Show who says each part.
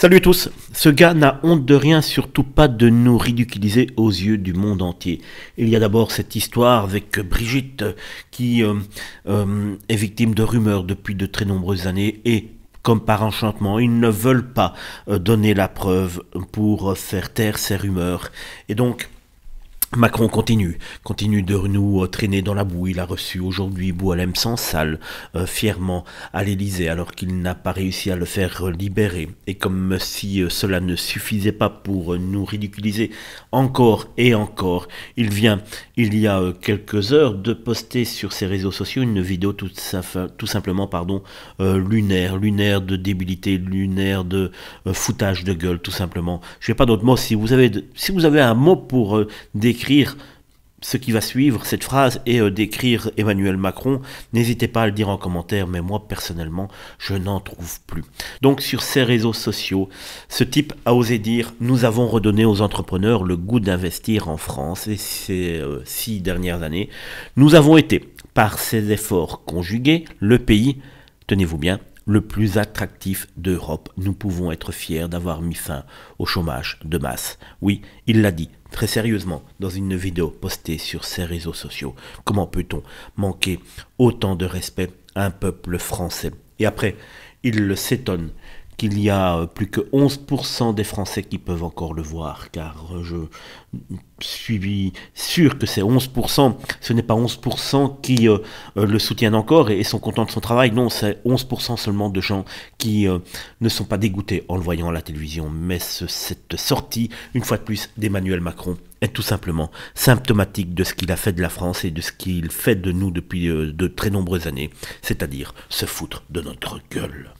Speaker 1: Salut à tous, ce gars n'a honte de rien, surtout pas de nous ridiculiser aux yeux du monde entier. Il y a d'abord cette histoire avec Brigitte qui est victime de rumeurs depuis de très nombreuses années et comme par enchantement, ils ne veulent pas donner la preuve pour faire taire ces rumeurs. Et donc, Macron continue de nous traîner dans la boue. Il a reçu aujourd'hui Boualem Sansal fièrement à l'Élysée alors qu'il n'a pas réussi à le faire libérer. Et comme si cela ne suffisait pas pour nous ridiculiser encore et encore, il y a quelques heures, de poster sur ses réseaux sociaux une vidéo tout simplement lunaire de débilité, lunaire de foutage de gueule, tout simplement. Je n'ai pas d'autre mot. Si vous avez un mot pour décrire ce qui va suivre, cette phrase, et décrire Emmanuel Macron, n'hésitez pas à le dire en commentaire, mais moi personnellement, je n'en trouve plus. Donc sur ces réseaux sociaux, ce type a osé dire « Nous avons redonné aux entrepreneurs le goût d'investir en France, et ces 6 dernières années, nous avons été, par ces efforts conjugués, le pays, tenez-vous bien, le plus attractif d'Europe. Nous pouvons être fiers d'avoir mis fin au chômage de masse. » Oui, il l'a dit très sérieusement dans une vidéo postée sur ses réseaux sociaux. Comment peut-on manquer autant de respect à un peuple français? Et après, il s'étonne qu'il y a plus que 11% des Français qui peuvent encore le voir, car je suis sûr que c'est 11%, ce n'est pas 11% qui le soutiennent encore et sont contents de son travail, non, c'est 11% seulement de gens qui ne sont pas dégoûtés en le voyant à la télévision, mais cette sortie, une fois de plus, d'Emmanuel Macron est tout simplement symptomatique de ce qu'il a fait de la France et de ce qu'il fait de nous depuis de très nombreuses années, c'est-à-dire se foutre de notre gueule.